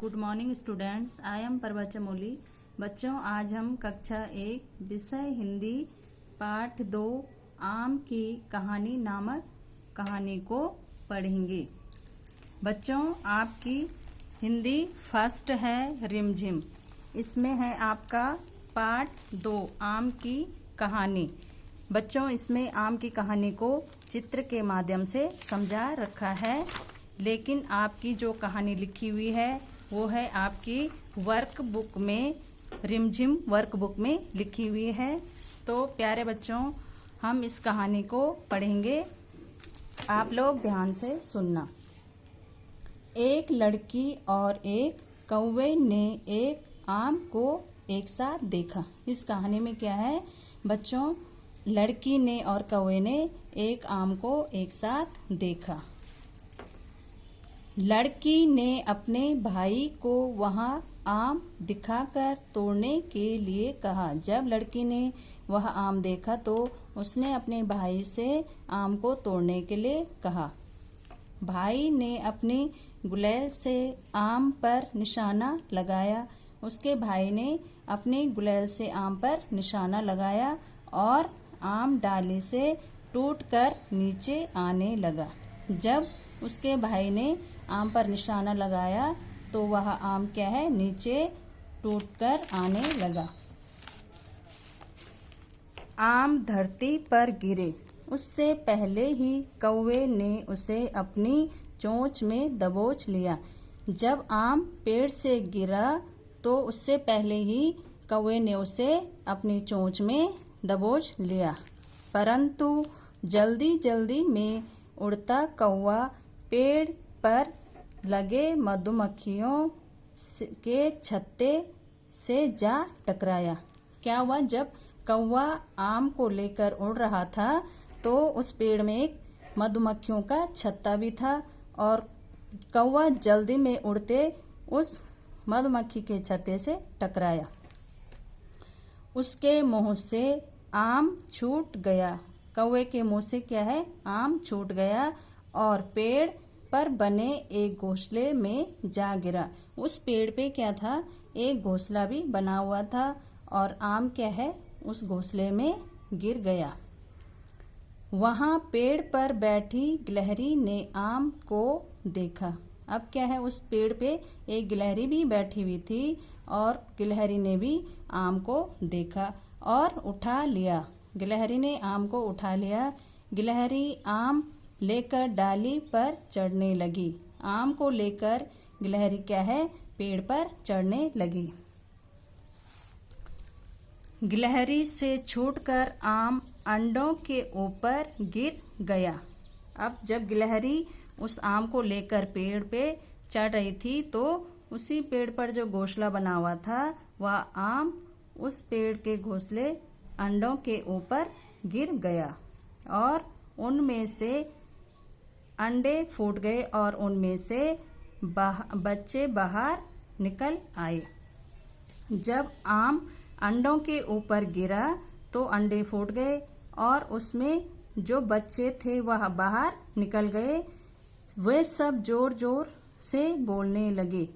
Good morning students, I am Prabha Chamoli. बच्चों, आज हम कक्षा 1 विषय हिंदी पाठ 2 आम की कहानी नामक कहानी को पढ़ेंगे। बच्चों, आपकी हिंदी फर्स्ट है रिमझिम। इसमें है आपका पाठ 2 आम की कहानी। बच्चों, इसमें आम की कहानी को चित्र के माध्यम से समझा रखा है, लेकिन आपकी जो कहानी लिखी हुई है वो है आपकी वर्कबुक में, रिमझिम वर्कबुक में लिखी हुई है। तो प्यारे बच्चों, हम इस कहानी को पढ़ेंगे, आप लोग ध्यान से सुनना। एक लड़की और एक कौवे ने एक आम को एक साथ देखा। इस कहानी में क्या है बच्चों, लड़की ने और कौवे ने एक आम को एक साथ देखा। लड़की ने अपने भाई को वहां आम दिखाकर तोड़ने के लिए कहा। जब लड़की ने वह आम देखा तो उसने अपने भाई से आम को तोड़ने के लिए कहा। भाई ने अपनी गुलेल से आम पर निशाना लगाया। उसके भाई ने अपनी गुलेल से आम पर निशाना लगाया और आम डाली से टूटकर नीचे आने लगा। जब उसके भाई ने आम पर निशाना लगाया तो वह आम क्या है, नीचे टूटकर आने लगा। आम धरती पर गिरे उससे पहले ही कौवे ने उसे अपनी चोंच में दबोच लिया। जब आम पेड़ से गिरा तो उससे पहले ही कौवे ने उसे अपनी चोंच में दबोच लिया, परंतु जल्दी जल्दी में उड़ता कौवा पेड़ पर लगे मधुमक्खियों के छत्ते से जा टकराया। क्या हुआ, जब कौवा आम को लेकर उड़ रहा था तो उस पेड़ में एक मधुमक्खियों का छत्ता भी था और कौवा जल्दी में उड़ते उस मधुमक्खी के छत्ते से टकराया। उसके मुंह से आम छूट गया। कौवे के मुंह से क्या है, आम छूट गया और पेड़ पर बने एक घोंसले में जा गिरा। उस पेड़ पे क्या था, एक घोंसला भी बना हुआ था और आम क्या है, उस घोंसले में गिर गया। वहां पेड़ पर बैठी गिलहरी ने आम को देखा। अब क्या है, उस पेड़ पे एक गिलहरी भी बैठी हुई थी और गिलहरी ने भी आम को देखा और उठा लिया। गिलहरी ने आम को उठा लिया। गिलहरी आम लेकर डाली पर चढ़ने लगी। आम को लेकर गिलहरी क्या है, पेड़ पर चढ़ने लगी। गिलहरी से छूटकर आम अंडों के ऊपर गिर गया। अब जब गिलहरी उस आम को लेकर पेड़ पे चढ़ रही थी तो उसी पेड़ पर जो घोंसला बना हुआ था वह आम उस पेड़ के घोंसले अंडों के ऊपर गिर गया और उनमें से अंडे फूट गए और उनमें से बच्चे बाहर निकल आए। जब आम अंडों के ऊपर गिरा तो अंडे फूट गए और उसमें जो बच्चे थे वह बाहर निकल गए। वे सब जोर जोर से बोलने लगे।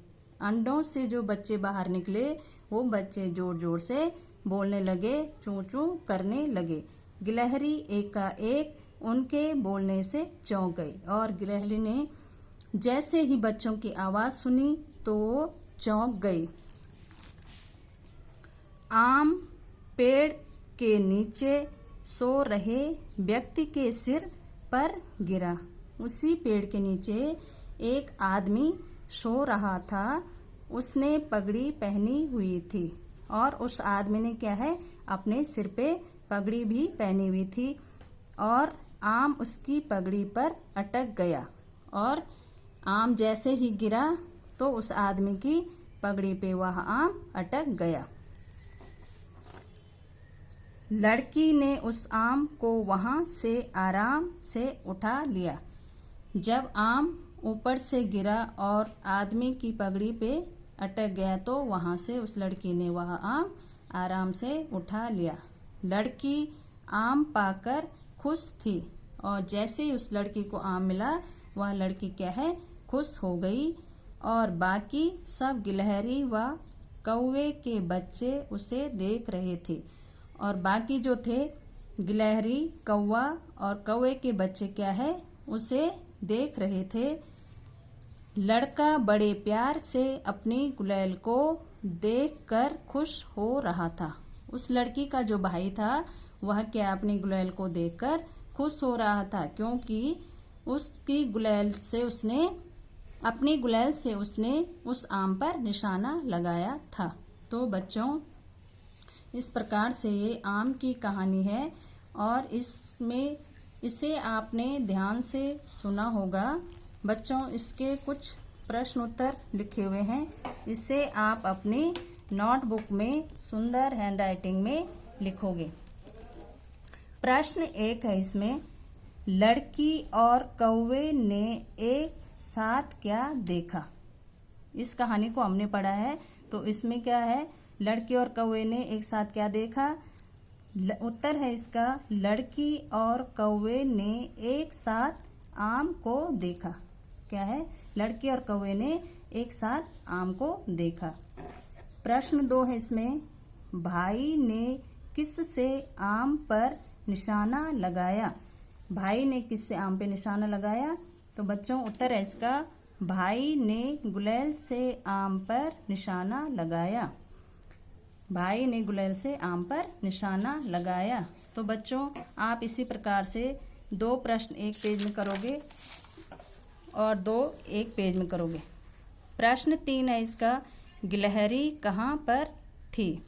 अंडों से जो बच्चे बाहर निकले वो बच्चे जोर जोर से बोलने लगे, चूं चूं करने लगे। गिलहरी एकाएक उनके बोलने से चौंक गई और गिलहरी ने जैसे ही बच्चों की आवाज सुनी तो चौंक गई। आम पेड़ के नीचे सो रहे व्यक्ति के सिर पर गिरा। उसी पेड़ के नीचे एक आदमी सो रहा था। उसने पगड़ी पहनी हुई थी और उस आदमी ने क्या है, अपने सिर पे पगड़ी भी पहनी हुई थी और आम उसकी पगड़ी पर अटक गया और आम जैसे ही गिरा तो उस आदमी की पगड़ी पे वह आम अटक गया। लड़की ने उस आम को वहां से आराम से उठा लिया। जब आम ऊपर से गिरा और आदमी की पगड़ी पे अटक गया तो वहां से उस लड़की ने वह आम आराम से उठा लिया। लड़की आम पाकर खुश थी और जैसे ही उस लड़की को आम मिला वह लड़की क्या है, खुश हो गई और बाकी सब गिलहरी व कौवे के बच्चे उसे देख रहे थे। और बाकी जो थे गिलहरी, कौवा और कौवे के बच्चे क्या है, उसे देख रहे थे। लड़का बड़े प्यार से अपनी गुलैल को देखकर खुश हो रहा था। उस लड़की का जो भाई था वह क्या अपनी गुलैल को देखकर खुश हो रहा था, क्योंकि उसकी गुलैल से उसने अपनी गुलैल से उसने उस आम पर निशाना लगाया था। तो बच्चों, इस प्रकार से ये आम की कहानी है और इसे आपने ध्यान से सुना होगा। बच्चों, इसके कुछ प्रश्न उत्तर लिखे हुए हैं, इसे आप अपनी नोटबुक में सुंदर हैंडराइटिंग में लिखोगे। प्रश्न 1 है इसमें, लड़की और कौवे ने एक साथ क्या देखा। इस कहानी को हमने पढ़ा है, तो इसमें क्या है, लड़की और कौवे ने एक साथ क्या देखा। उत्तर है इसका, लड़की और कौवे ने एक साथ आम को देखा। क्या है, लड़की और कौवे ने एक साथ आम को देखा। प्रश्न 2 है इसमें, भाई ने किससे आम पर निशाना लगाया। भाई ने किससे आम पे निशाना लगाया। तो बच्चों, उत्तर है इसका, भाई ने गुलैल से आम पर निशाना लगाया। भाई ने गुलैल से आम पर निशाना लगाया। तो बच्चों, आप इसी प्रकार से 2 प्रश्न एक पेज में करोगे और 2 एक पेज में करोगे। प्रश्न 3 है इसका, गिलहरी कहाँ पर थी।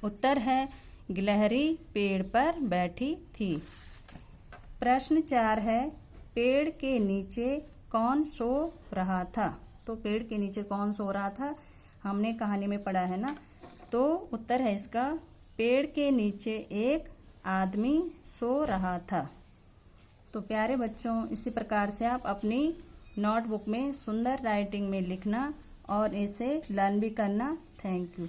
उत्तर है, गिलहरी पेड़ पर बैठी थी। प्रश्न 4 है, पेड़ के नीचे कौन सो रहा था। तो पेड़ के नीचे कौन सो रहा था, हमने कहानी में पढ़ा है ना। तो उत्तर है इसका, पेड़ के नीचे एक आदमी सो रहा था। तो प्यारे बच्चों, इसी प्रकार से आप अपनी नोटबुक में सुंदर राइटिंग में लिखना और इसे लर्न भी करना। Thank you.